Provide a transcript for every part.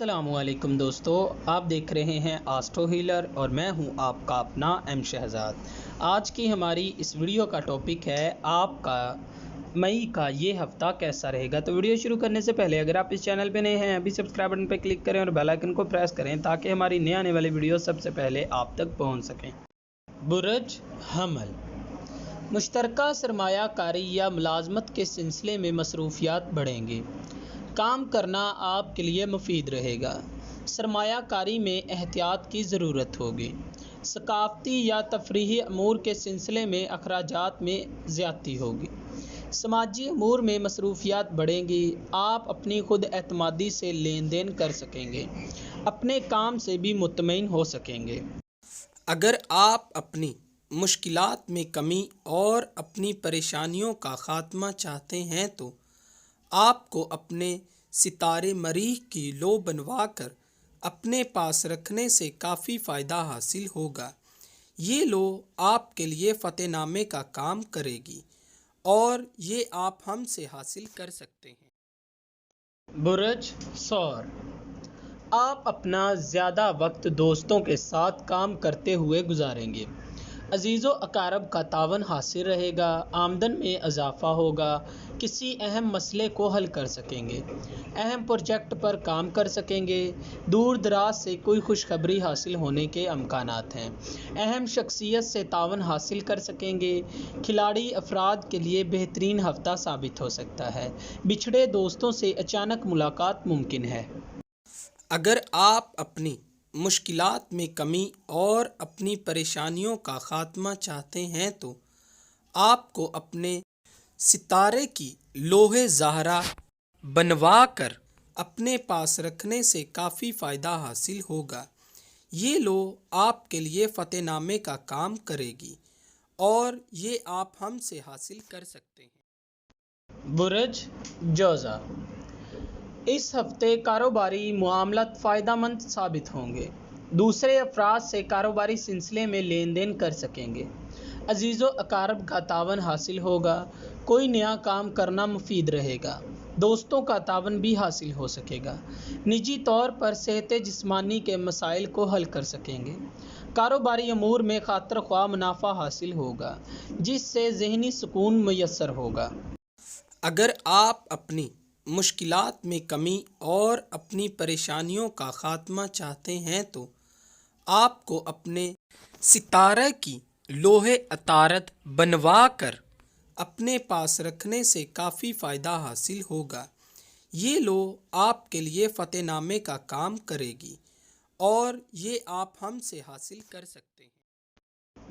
السلام علیکم دوستو، آپ دیکھ رہے ہیں آسٹرو ہیلر اور میں ہوں آپ کا اپنا ایم شہزاد۔ آج کی ہماری اس ویڈیو کا ٹاپک ہے آپ کا مئی کا یہ ہفتہ کیسا رہے گا۔ تو ویڈیو شروع کرنے سے پہلے اگر آپ اس چینل پہ نئے ہیں ابھی سبسکرائب بٹن پہ کلک کریں اور بیل آئیکن کو پریس کریں تاکہ ہماری نئے آنے والی ویڈیو سب سے پہلے آپ تک پہنچ سکیں۔ برج حمل، مشترکہ سرمایہ کاری یا ملازمت کے سلسلے میں مصروفیات بڑھیں گی۔ کام کرنا آپ کے لیے مفید رہے گا۔ سرمایہ کاری میں احتیاط کی ضرورت ہوگی۔ ثقافتی یا تفریحی امور کے سلسلے میں اخراجات میں زیادتی ہوگی۔ سماجی امور میں مصروفیات بڑھیں گی۔ آپ اپنی خود اعتمادی سے لین دین کر سکیں گے۔ اپنے کام سے بھی مطمئن ہو سکیں گے۔ اگر آپ اپنی مشکلات میں کمی اور اپنی پریشانیوں کا خاتمہ چاہتے ہیں تو آپ کو اپنے ستارے مریخ کی لو بنوا کر اپنے پاس رکھنے سے کافی فائدہ حاصل ہوگا۔ یہ لو آپ کے لیے فتح نامے کا کام کرے گی اور یہ آپ ہم سے حاصل کر سکتے ہیں۔ برج ثور، آپ اپنا زیادہ وقت دوستوں کے ساتھ کام کرتے ہوئے گزاریں گے۔ عزیز و اقارب کا تعاون حاصل رہے گا۔ آمدن میں اضافہ ہوگا۔ کسی اہم مسئلے کو حل کر سکیں گے۔ اہم پروجیکٹ پر کام کر سکیں گے۔ دور دراز سے کوئی خوشخبری حاصل ہونے کے امکانات ہیں۔ اہم شخصیت سے تعاون حاصل کر سکیں گے۔ کھلاڑی افراد کے لیے بہترین ہفتہ ثابت ہو سکتا ہے۔ بچھڑے دوستوں سے اچانک ملاقات ممکن ہے۔ اگر آپ اپنی مشکلات میں کمی اور اپنی پریشانیوں کا خاتمہ چاہتے ہیں تو آپ کو اپنے ستارے کی لوح زہرا بنوا کر اپنے پاس رکھنے سے کافی فائدہ حاصل ہوگا۔ یہ لو آپ کے لیے فتح نامے کا کام کرے گی اور یہ آپ ہم سے حاصل کر سکتے ہیں۔ برج جوزا، اس ہفتے کاروباری معاملات فائدہ مند ثابت ہوں گے۔ دوسرے افراد سے کاروباری سلسلے میں لین دین کر سکیں گے۔ عزیز و اقارب کا تعاون حاصل ہوگا۔ کوئی نیا کام کرنا مفید رہے گا۔ دوستوں کا تعاون بھی حاصل ہو سکے گا۔ نجی طور پر صحت جسمانی کے مسائل کو حل کر سکیں گے۔ کاروباری امور میں خاطر خواہ منافع حاصل ہوگا جس سے ذہنی سکون میسر ہوگا۔ اگر آپ اپنی مشکلات میں کمی اور اپنی پریشانیوں کا خاتمہ چاہتے ہیں تو آپ کو اپنے ستارے کی لوح عطارد بنوا کر اپنے پاس رکھنے سے کافی فائدہ حاصل ہوگا۔ یہ لو آپ کے لیے فتح نامے کا کام کرے گی اور یہ آپ ہم سے حاصل کر سکتے ہیں۔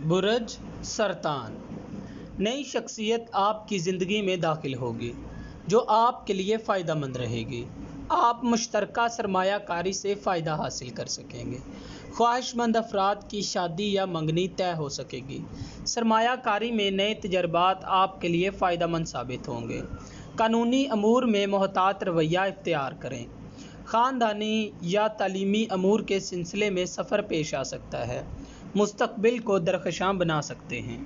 برج سرطان، نئی شخصیت آپ کی زندگی میں داخل ہوگی جو آپ کے لیے فائدہ مند رہے گی۔ آپ مشترکہ سرمایہ کاری سے فائدہ حاصل کر سکیں گے۔ خواہش مند افراد کی شادی یا منگنی طے ہو سکے گی۔ سرمایہ کاری میں نئے تجربات آپ کے لیے فائدہ مند ثابت ہوں گے۔ قانونی امور میں محتاط رویہ اختیار کریں۔ خاندانی یا تعلیمی امور کے سلسلے میں سفر پیش آ سکتا ہے۔ مستقبل کو درخشاں بنا سکتے ہیں۔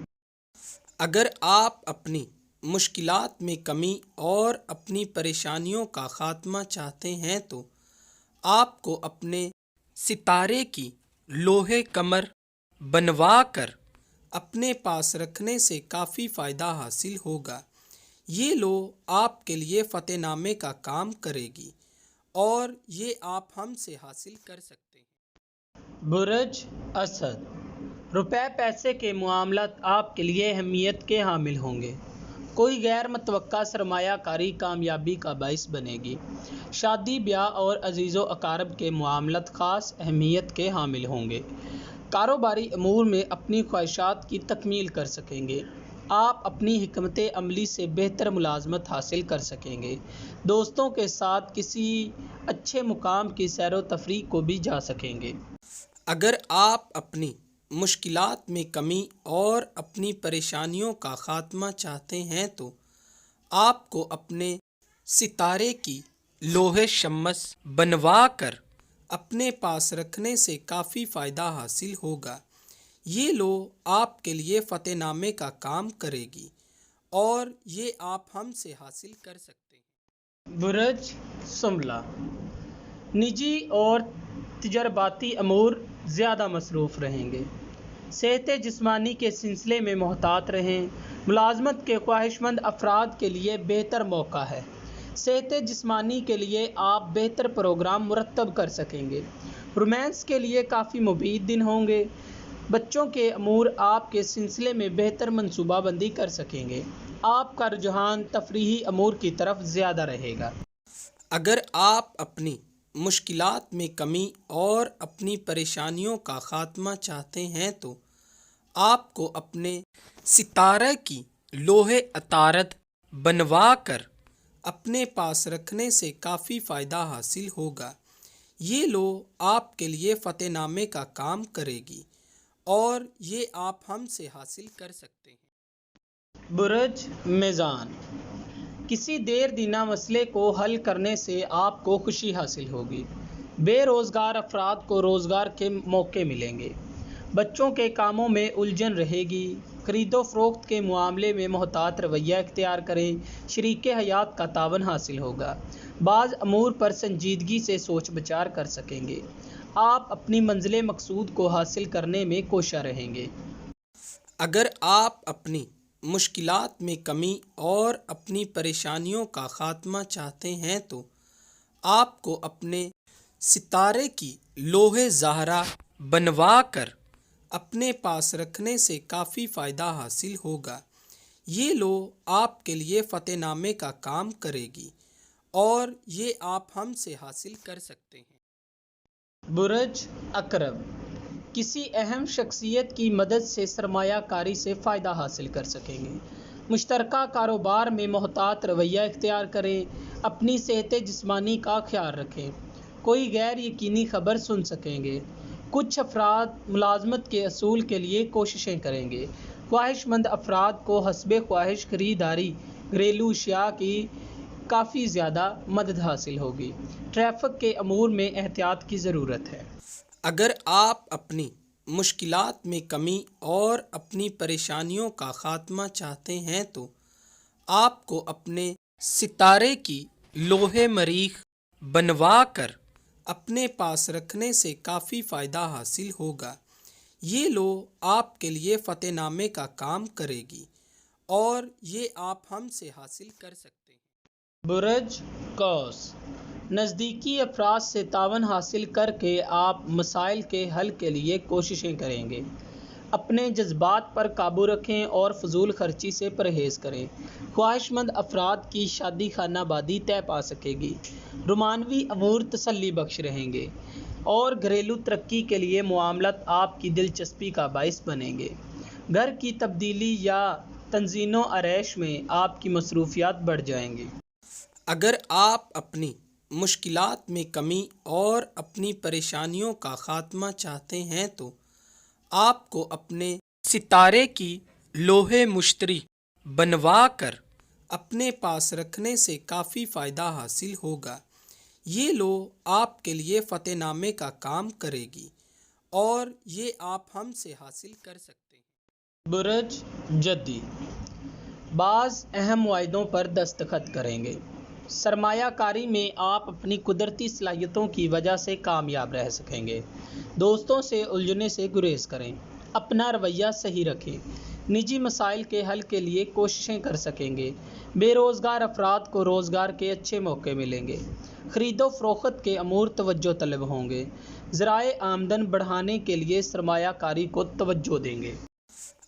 اگر آپ اپنی مشکلات میں کمی اور اپنی پریشانیوں کا خاتمہ چاہتے ہیں تو آپ کو اپنے ستارے کی لوح قمر بنوا کر اپنے پاس رکھنے سے کافی فائدہ حاصل ہوگا۔ یہ لو آپ کے لیے فتح نامے کا کام کرے گی اور یہ آپ ہم سے حاصل کر سکتے ہیں۔ برج اسد، روپے پیسے کے معاملات آپ کے لیے اہمیت کے حامل ہوں گے۔ کوئی غیر متوقع سرمایہ کاری کامیابی کا باعث بنے گی۔ شادی بیاہ اور عزیز و اقارب کے معاملات خاص اہمیت کے حامل ہوں گے۔ کاروباری امور میں اپنی خواہشات کی تکمیل کر سکیں گے۔ آپ اپنی حکمت عملی سے بہتر ملازمت حاصل کر سکیں گے۔ دوستوں کے ساتھ کسی اچھے مقام کی سیر و تفریح کو بھی جا سکیں گے۔ اگر آپ اپنی مشکلات میں کمی اور اپنی پریشانیوں کا خاتمہ چاہتے ہیں تو آپ کو اپنے ستارے کی لوح شمس بنوا کر اپنے پاس رکھنے سے کافی فائدہ حاصل ہوگا۔ یہ لو آپ کے لیے فتح نامے کا کام کرے گی اور یہ آپ ہم سے حاصل کر سکتے ہیں۔ برج سملہ، نجی اور تجرباتی امور زیادہ مصروف رہیں گے۔ صحت جسمانی کے سلسلے میں محتاط رہیں۔ ملازمت کے خواہش مند افراد کے لیے بہتر موقع ہے۔ صحت جسمانی کے لیے آپ بہتر پروگرام مرتب کر سکیں گے۔ رومانس کے لیے کافی مفید دن ہوں گے۔ بچوں کے امور آپ کے سلسلے میں بہتر منصوبہ بندی کر سکیں گے۔ آپ کا رجحان تفریحی امور کی طرف زیادہ رہے گا۔ اگر آپ اپنی مشکلات میں کمی اور اپنی پریشانیوں کا خاتمہ چاہتے ہیں تو آپ کو اپنے ستارے کی لوح عطارد بنوا کر اپنے پاس رکھنے سے کافی فائدہ حاصل ہوگا۔ یہ لوح آپ کے لیے فتح نامے کا کام کرے گی اور یہ آپ ہم سے حاصل کر سکتے ہیں۔ برج میزان، کسی دیر دینہ مسئلے کو حل کرنے سے آپ کو خوشی حاصل ہوگی۔ بے روزگار افراد کو روزگار کے موقع ملیں گے۔ بچوں کے کاموں میں الجھن رہے گی۔ خرید و فروخت کے معاملے میں محتاط رویہ اختیار کریں۔ شریک حیات کا تعاون حاصل ہوگا۔ بعض امور پر سنجیدگی سے سوچ بچار کر سکیں گے۔ آپ اپنی منزل مقصود کو حاصل کرنے میں کوشاں رہیں گے۔ اگر آپ اپنی مشکلات میں کمی اور اپنی پریشانیوں کا خاتمہ چاہتے ہیں تو آپ کو اپنے ستارے کی لوح زہرا بنوا کر اپنے پاس رکھنے سے کافی فائدہ حاصل ہوگا۔ یہ لوح آپ کے لیے فتح نامے کا کام کرے گی اور یہ آپ ہم سے حاصل کر سکتے ہیں۔ برج عقرب، کسی اہم شخصیت کی مدد سے سرمایہ کاری سے فائدہ حاصل کر سکیں گے۔ مشترکہ کاروبار میں محتاط رویہ اختیار کریں۔ اپنی صحت جسمانی کا خیال رکھیں۔ کوئی غیر یقینی خبر سن سکیں گے۔ کچھ افراد ملازمت کے حصول کے لیے کوششیں کریں گے۔ خواہش مند افراد کو حسب خواہش خریداری گھریلو اشیاء کی کافی زیادہ مدد حاصل ہوگی۔ ٹریفک کے امور میں احتیاط کی ضرورت ہے۔ اگر آپ اپنی مشکلات میں کمی اور اپنی پریشانیوں کا خاتمہ چاہتے ہیں تو آپ کو اپنے ستارے کی لوح مریخ بنوا کر اپنے پاس رکھنے سے کافی فائدہ حاصل ہوگا۔ یہ لوح آپ کے لیے فتح نامے کا کام کرے گی اور یہ آپ ہم سے حاصل کر سکتے ہیں۔ برج قوس، نزدیکی افراد سے تعاون حاصل کر کے آپ مسائل کے حل کے لیے کوششیں کریں گے۔ اپنے جذبات پر قابو رکھیں اور فضول خرچی سے پرہیز کریں۔ خواہش مند افراد کی شادی خانہ بادی طے پا سکے گی۔ رومانوی امور تسلی بخش رہیں گے اور گھریلو ترقی کے لیے معاملات آپ کی دلچسپی کا باعث بنیں گے۔ گھر کی تبدیلی یا تنظیم و آرائش میں آپ کی مصروفیات بڑھ جائیں گی۔ اگر آپ اپنی مشکلات میں کمی اور اپنی پریشانیوں کا خاتمہ چاہتے ہیں تو آپ کو اپنے ستارے کی لوح مشتری بنوا کر اپنے پاس رکھنے سے کافی فائدہ حاصل ہوگا۔ یہ لوح آپ کے لیے فتح نامے کا کام کرے گی اور یہ آپ ہم سے حاصل کر سکتے ہیں۔ برج جدی، بعض اہم معاہدوں پر دستخط کریں گے۔ سرمایہ کاری میں آپ اپنی قدرتی صلاحیتوں کی وجہ سے کامیاب رہ سکیں گے۔ دوستوں سے الجھنے سے گریز کریں۔ اپنا رویہ صحیح رکھیں۔ نجی مسائل کے حل کے لیے کوششیں کر سکیں گے۔ بے روزگار افراد کو روزگار کے اچھے موقع ملیں گے۔ خرید و فروخت کے امور توجہ طلب ہوں گے۔ ذرائع آمدن بڑھانے کے لیے سرمایہ کاری کو توجہ دیں گے۔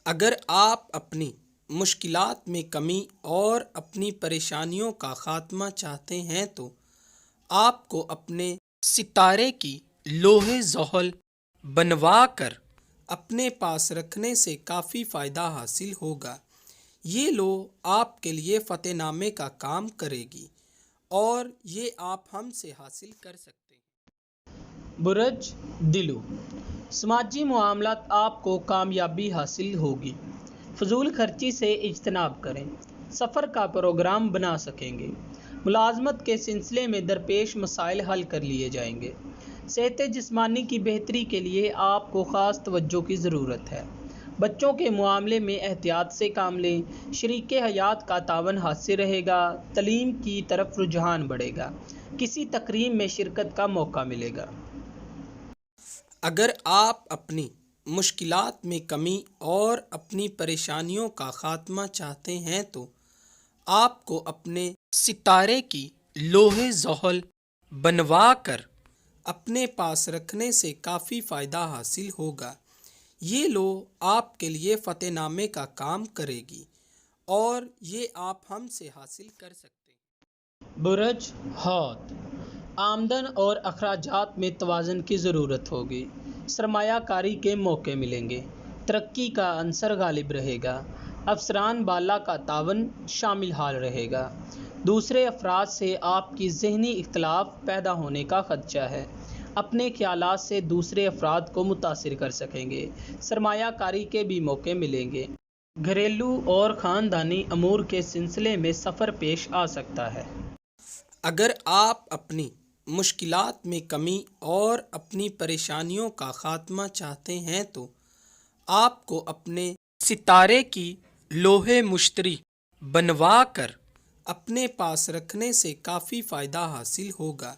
اگر آپ اپنی مشکلات میں کمی اور اپنی پریشانیوں کا خاتمہ چاہتے ہیں تو آپ کو اپنے ستارے کی لوح زحل بنوا کر اپنے پاس رکھنے سے کافی فائدہ حاصل ہوگا۔ یہ لوح آپ کے لیے فتح نامے کا کام کرے گی اور یہ آپ ہم سے حاصل کر سکتے ہیں۔ برج دلو، سماجی معاملات آپ کو کامیابی حاصل ہوگی۔ فضول خرچی سے اجتناب کریں۔ سفر کا پروگرام بنا سکیں گے۔ ملازمت کے سلسلے میں درپیش مسائل حل کر لیے جائیں گے۔ صحت جسمانی کی بہتری کے لیے آپ کو خاص توجہ کی ضرورت ہے۔ بچوں کے معاملے میں احتیاط سے کام لیں، شریک حیات کا تعاون حاصل رہے گا، تعلیم کی طرف رجحان بڑھے گا، کسی تقریب میں شرکت کا موقع ملے گا۔ اگر آپ اپنی مشکلات میں کمی اور اپنی پریشانیوں کا خاتمہ چاہتے ہیں تو آپ کو اپنے ستارے کی لوح زحل بنوا کر اپنے پاس رکھنے سے کافی فائدہ حاصل ہوگا۔ یہ لوح آپ کے لیے فتح نامے کا کام کرے گی اور یہ آپ ہم سے حاصل کر سکتے ہیں۔ برج حوت، آمدن اور اخراجات میں توازن کی ضرورت ہوگی، سرمایہ کاری کے موقع ملیں گے، ترقی کا عنصر غالب رہے گا، افسران بالا کا تعاون شامل حال رہے گا، دوسرے افراد سے آپ کی ذہنی اختلاف پیدا ہونے کا خدشہ ہے، اپنے خیالات سے دوسرے افراد کو متاثر کر سکیں گے، سرمایہ کاری کے بھی موقع ملیں گے، گھریلو اور خاندانی امور کے سلسلے میں سفر پیش آ سکتا ہے۔ اگر آپ اپنی مشکلات میں کمی اور اپنی پریشانیوں کا خاتمہ چاہتے ہیں تو آپ کو اپنے ستارے کی لوح مشتری بنوا کر اپنے پاس رکھنے سے کافی فائدہ حاصل ہوگا۔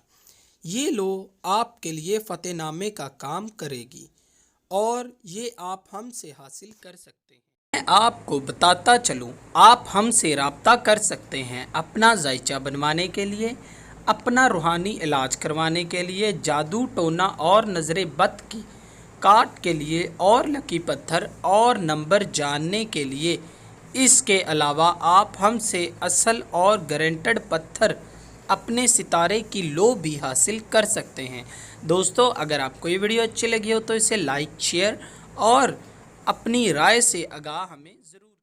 یہ لوح آپ کے لیے فتح نامے کا کام کرے گی اور یہ آپ ہم سے حاصل کر سکتے ہیں۔ میں آپ کو بتاتا چلوں، آپ ہم سے رابطہ کر سکتے ہیں اپنا ذائچہ بنوانے کے لیے، اپنا روحانی علاج کروانے کے لیے، جادو ٹونا اور نظر بد کی کاٹ کے لیے اور لکی پتھر اور نمبر جاننے کے لیے۔ اس کے علاوہ آپ ہم سے اصل اور گارنٹڈ پتھر اپنے ستارے کی لو بھی حاصل کر سکتے ہیں۔ دوستو، اگر آپ کو یہ ویڈیو اچھی لگی ہو تو اسے لائک، شیئر اور اپنی رائے سے آگاہ ہمیں ضرور